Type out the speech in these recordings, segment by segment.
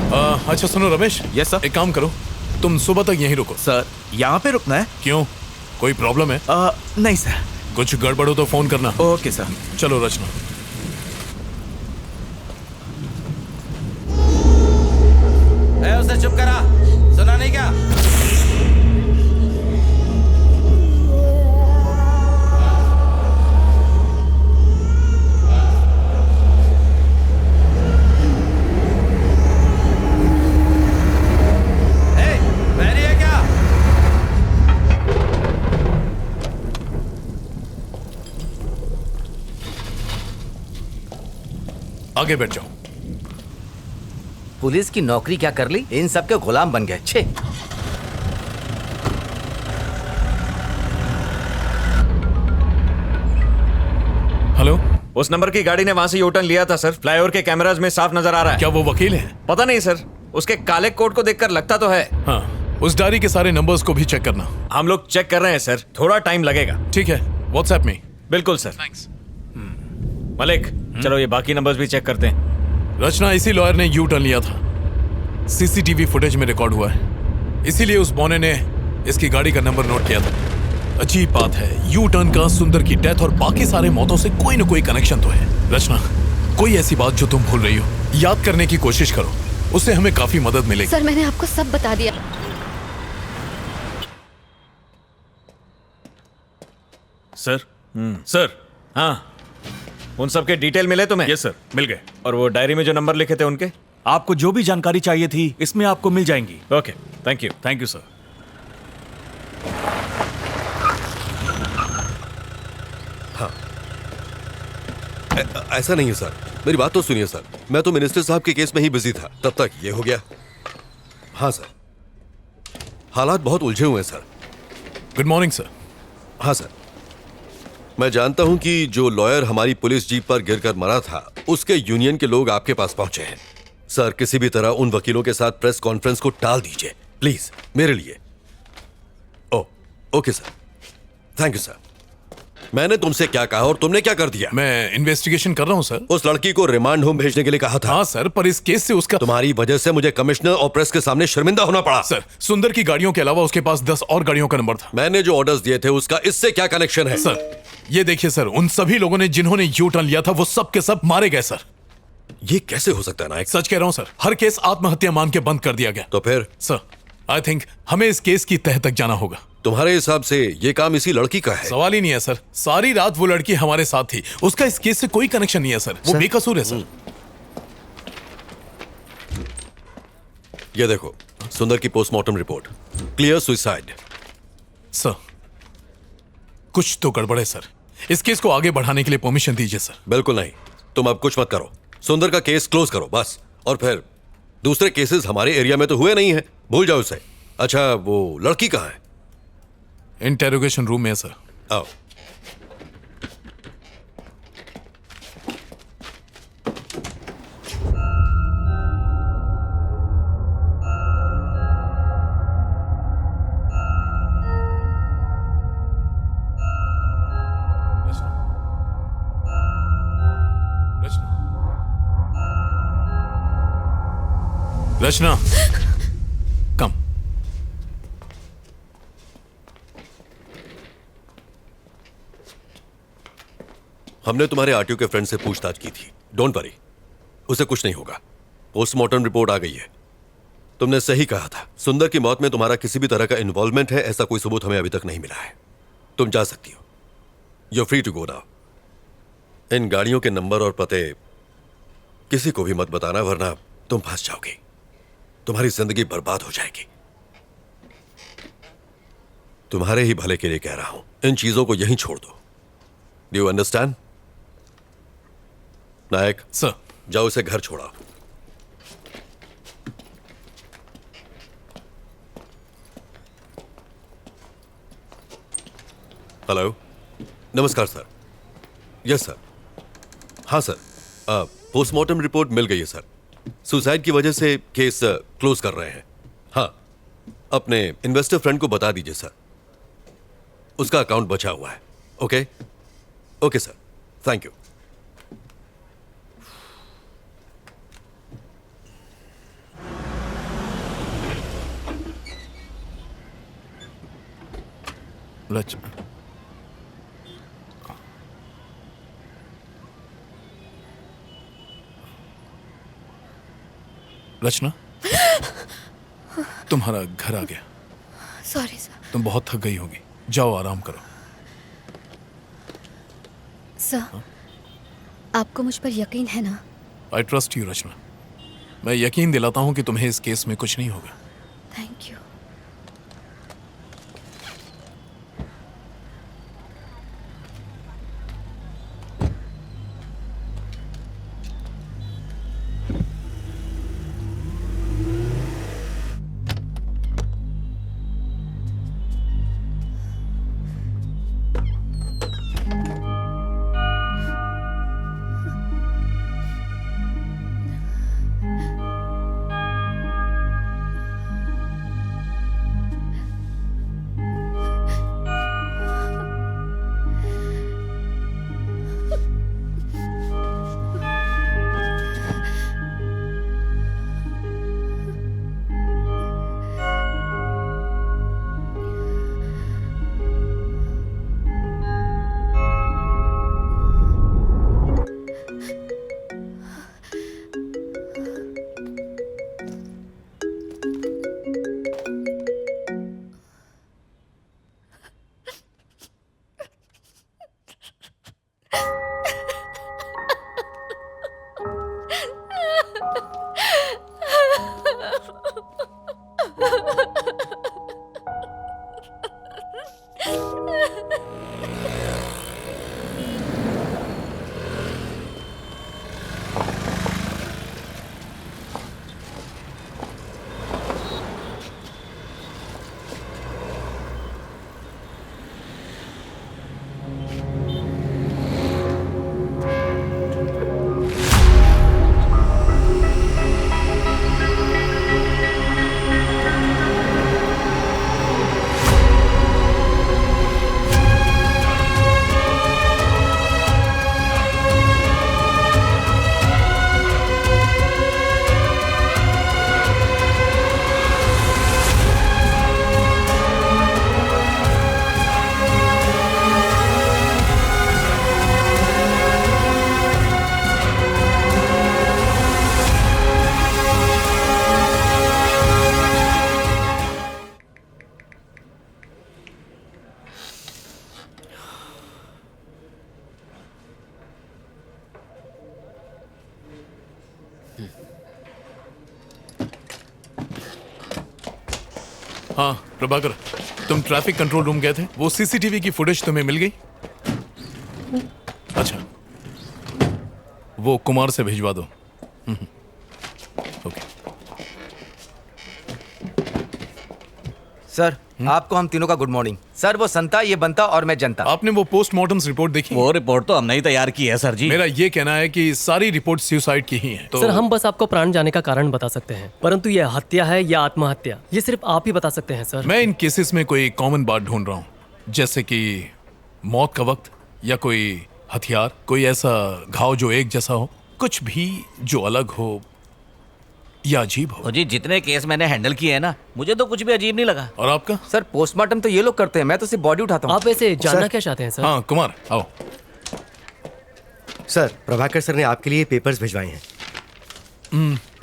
अच्छा सुनो Ramesh. Yes sir. एक काम करो, तुम सुबह तक यहीं रुको। सर यहाँ पे रुकना है? क्यों, कोई प्रॉब्लम है? नहीं सर। कुछ गड़बड़ हो तो फोन करना। Okay sir. चलो रचना। उसे चुप करा, सुना नहीं क्या? बहरी है क्या? आगे बैठ जाओ। पुलिस की नौकरी क्या कर ली, इन सब के गुलाम बन गए। छे। हेलो, उस नंबर की गाड़ी ने वहां से यूटर्न लिया था सर। फ्लाईओवर के कैमराज में साफ नजर आ रहा है। क्या वो वकील है? पता नहीं सर, उसके काले कोट को देखकर लगता तो है। हाँ, उस डायरी के सारे नंबर्स को भी चेक करना। हम लोग चेक कर रहे हैं सर, थोड़ा टाइम लगेगा। ठीक है, व्हाट्सएप में। बिल्कुल सर। थैंक्स। मलिक चलो ये बाकी नंबर्स भी चेक करते हैं। रचना, इसी लॉयर ने यू टर्न लिया था, सीसीटीवी फुटेज में रिकॉर्ड हुआ है, इसीलिए उस बौने ने इसकी गाड़ी का नंबर नोट किया था। अजीब बात है, यू टर्न का सुंदर की डेथ और बाकी सारे मौतों से कोई न कोई कनेक्शन तो है। रचना, कोई ऐसी बात जो तुम भूल रही हो, याद करने की कोशिश करो, उससे हमें काफी मदद मिलेगी। सर मैंने आपको सब बता दिया। Sir sir. हाँ, उन सब के डिटेल मिले तुम्हें? यस सर, मिल गए। और वो डायरी में जो नंबर लिखे थे उनके? आपको जो भी जानकारी चाहिए थी इसमें आपको मिल जाएंगी। Okay, thank you. Thank you sir. हाँ, ऐसा नहीं है सर, मेरी बात तो सुनिए सर। मैं तो मिनिस्टर साहब के केस में ही बिजी था, तब तक ये हो गया। हाँ सर, हालात बहुत उलझे हुए हैं सर। Good morning sir. हाँ सर, मैं जानता हूं कि जो लॉयर हमारी पुलिस जीप पर गिरकर मरा था, उसके यूनियन के लोग आपके पास पहुंचे हैं। सर, किसी भी तरह उन वकीलों के साथ प्रेस कॉन्फ्रेंस को टाल दीजिए प्लीज, मेरे लिए। Okay sir, thank you sir. मैंने तुमसे क्या कहा और तुमने क्या कर दिया? मैं इन्वेस्टिगेशन कर रहा हूं सर। उस लड़की को रिमांड होम भेजने के लिए कहा था। हाँ सर, पर इस केस से उसका तुम्हारी वजह से मुझे कमिश्नर और प्रेस के सामने शर्मिंदा होना पड़ा। सर, सुंदर की गाड़ियों के अलावा उसके पास 10 और गाड़ियों का नंबर था। मैंने जो ऑर्डर्स दिए थे उसका इससे क्या कनेक्शन है? सर, ये देखिए सर, उन सभी लोगों ने जिन्होंने यू टर्न लिया था वो सब के सब मारे गए सर। ये कैसे हो सकता है नायक? सच कह रहा हूं सर, हर केस आत्महत्या मान के बंद कर दिया गया। तो फिर? सर, आई थिंक हमें इस केस की तह तक जाना होगा। तुम्हारे हिसाब से ये काम इसी लड़की का है? सवाल ही नहीं है सर, सारी रात वो लड़की हमारे साथ थी, उसका इस केस से कोई कनेक्शन नहीं है सर, वो बेकसूर है सर। ये देखो, सुंदर की postmortem report, clear suicide. Sir, कुछ तो गड़बड़ है सर, इस केस को आगे बढ़ाने के लिए परमिशन दीजिए सर। बिल्कुल नहीं, तुम अब कुछ मत करो, सुंदर का केस क्लोज करो बस। और फिर दूसरे केसेस हमारे एरिया में तो हुए नहीं है, भूल जाओ उसे। अच्छा, वो लड़की कहाँ है? इंटेरोगेशन रूम में है सर। आओ। रचना, कम। हमने तुम्हारे आरटीओ के फ्रेंड से पूछताछ की थी, डोंट वरी, उसे कुछ नहीं होगा। पोस्टमार्टम रिपोर्ट आ गई है। तुमने सही कहा था, सुंदर की मौत में तुम्हारा किसी भी तरह का इन्वॉल्वमेंट है, ऐसा कोई सबूत हमें अभी तक नहीं मिला है। तुम जा सकती हो, you free to go now. इन गाड़ियों के नंबर और पते किसी को भी मत बताना, वरना तुम फंस जाओगी, तुम्हारी जिंदगी बर्बाद हो जाएगी। तुम्हारे ही भले के लिए कह रहा हूं, इन चीजों को यहीं छोड़ दो। Do you understand? Nayak sir, जाओ इसे घर छोड़ाओ। हेलो, नमस्कार सर। Yes sir. हाँ सर, पोस्टमार्टम रिपोर्ट मिल गई है सर। सुसाइड की वजह से केस क्लोज कर रहे हैं। हाँ, अपने इन्वेस्टर फ्रेंड को बता दीजिए सर, उसका अकाउंट बचा हुआ है। Okay okay sir, thank you. Rachna, Rachna, तुम्हारा घर आ गया। Sorry sir. तुम बहुत थक गई होगी, जाओ आराम करो। सर, आपको मुझ पर यकीन है ना? आई ट्रस्ट यू रचना। मैं यकीन दिलाता हूं कि तुम्हें इस केस में कुछ नहीं होगा। Thank you. हाँ प्रभाकर, तुम ट्रैफिक कंट्रोल रूम गए थे, वो सीसीटीवी की फुटेज तुम्हें मिल गई? अच्छा, वो कुमार से भिजवा दो। ओके। सर, आपको हम तीनों का गुड मॉर्निंग। सर, वो संता, ये बनता और मैं जनता। आपने वो पोस्टमार्टम रिपोर्ट देखी? वो रिपोर्ट तो हमने ही तैयार की है सर जी। मेरा ये कहना है कि सारी रिपोर्ट सुसाइड की ही है। तो सर, हम बस आपको प्राण जाने का कारण बता सकते हैं, परंतु यह हत्या है या आत्महत्या, ये सिर्फ आप ही बता सकते हैं सर। मैं इन केसेस में कोई कॉमन बात ढूंढ रहा हूँ, जैसे कि मौत का वक्त या कोई हथियार, कोई ऐसा घाव जो एक जैसा हो, कुछ भी जो अलग हो या अजीब हो। जी, जितने केस मैंने हैंडल किए हैं ना, मुझे तो कुछ भी अजीब नहीं लगा। और आपका? सर, पोस्टमार्टम तो ये लोग करते हैं, मैं तो सिर्फ बॉडी उठाता हूँ। आप वैसे जानना क्या चाहते हैं सर? हाँ कुमार, आओ। सर, प्रभाकर सर ने आपके लिए पेपर्स भिजवाए हैं।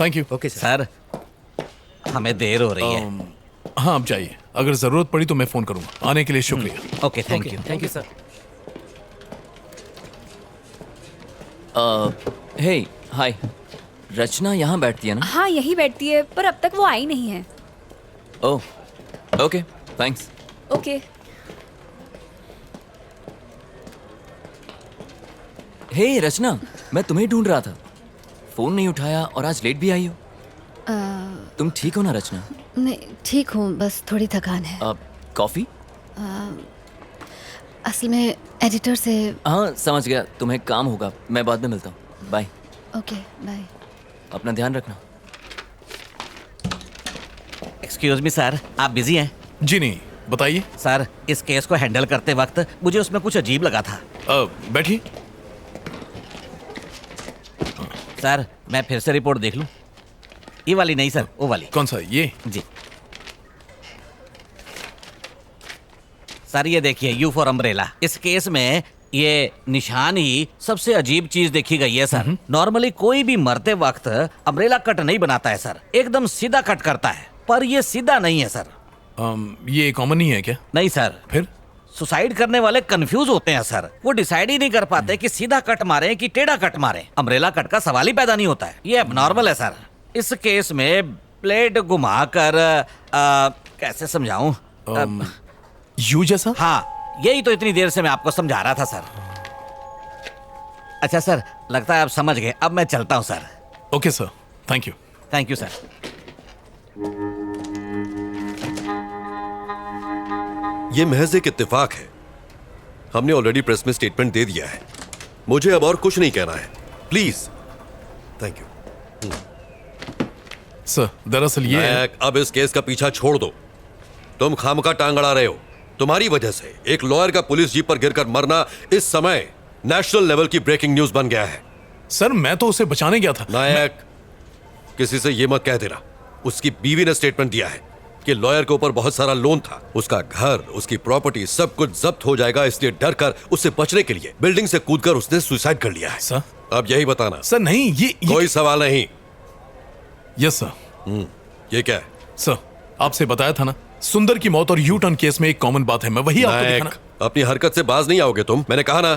Thank you. Okay sir. Sir, हमें देर हो रही है। हाँ आप जाइए, अगर जरूरत पड़ी तो मैं फोन करूंगा। आने के लिए शुक्रिया। Okay, thank you. Thank you sir. Hey hi, Rachna यहाँ बैठती है ना? हाँ, यही बैठती है, पर अब तक वो आई नहीं है। Oh okay, thanks. ओके। हे रचना, मैं तुम्हें ढूंढ रहा था, फोन नहीं उठाया और आज लेट भी आई हो। तुम ठीक हो ना रचना? नहीं, ठीक हूँ, बस थोड़ी थकान है। कॉफी? असल में एडिटर से। हाँ समझ गया, तुम्हें काम होगा, मैं बाद में मिलता हूँ। बाय। Okay bye. अपना ध्यान रखना। एक्सक्यूज मी सर, आप बिजी हैं? जी नहीं, बताइए। सर, इस केस को हैंडल करते वक्त मुझे उसमें कुछ अजीब लगा था। बैठिए। सर, मैं फिर से रिपोर्ट देख लूं? ये वाली नहीं सर, वो वाली। कौन सा? ये? जी सर ये देखिए, यू फॉर अम्ब्रेला। इस केस में ये निशान ही सबसे अजीब चीज देखी गई है सर। नॉर्मली कोई भी मरते वक्त अम्ब्रेला कट नहीं बनाता है सर, एकदम सीधा कट करता है, पर ये सीधा नहीं है सर। ये कॉमन नहीं है क्या? नहीं सर। फिर सुसाइड करने वाले कंफ्यूज होते हैं सर, वो डिसाइड ही नहीं कर पाते कि सीधा कट मारे कि टेढ़ा कट मारे। अम्ब्रेला कट का सवाल ही पैदा नहीं होता है, ये एबनॉर्मल है सर। इस केस में ब्लेड घुमाकर कैसे समझाऊं? यू जैसा? हाँ, यही तो इतनी देर से मैं आपको समझा रहा था सर। अच्छा सर, लगता है आप समझ गए। अब मैं चलता हूँ sir. Okay sir, thank you. Thank you sir. ये महज एक इत्तेफाक है। हमने ऑलरेडी प्रेस में स्टेटमेंट दे दिया है। मुझे अब और कुछ नहीं कहना है, प्लीज। Thank you. सर दरअसल ये नायक, अब इस केस का पीछा छोड़ दो। तुम खामखा टांग अड़ा रहे हो। तुम्हारी वजह से एक लॉयर का पुलिस जीप पर गिरकर मरना इस समय नेशनल लेवल की ब्रेकिंग न्यूज बन गया है। सर मैं तो उसे बचाने गया था। नायक, किसी से ये मत कह देना। उसकी बीवी ने स्टेटमेंट दिया है कि लॉयर के ऊपर बहुत सारा लोन था। उसका घर, उसकी प्रॉपर्टी सब कुछ जब्त हो जाएगा, इसलिए डर कर उससे बचने के लिए बिल्डिंग से कूदकर उसने सुसाइड कर लिया है। सर अब यही बताना। सर नहीं, ये कोई सवाल नहीं। Yes sir. ये क्या है? सर आपसे बताया था ना, सुंदर की मौत और यू टर्न केस में एक कॉमन बात है। मैं वही आपको नायक, दिखाना। अपनी हरकत से बाज नहीं आओगे तुम। मैंने कहा ना,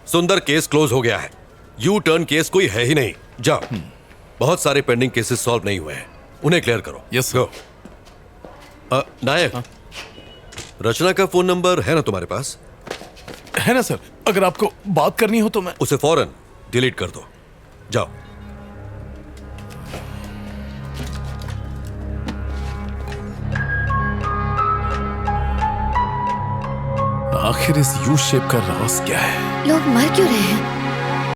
सुंदर केस क्लोज हो गया है। यू टर्न केस कोई है ही नहीं। जाओ। बहुत सारे पेंडिंग केसेस सॉल्व नहीं हुए हैं, उन्हें क्लियर करो। Yes go. नायक, रचना का फोन नंबर है ना तुम्हारे पास? है ना सर, अगर आपको बात करनी हो तो मैं उसे फौरन डिलीट कर दो। जाओ। आखिर इस यू शेप का राज क्या है? लोग मर क्यों रहे हैं?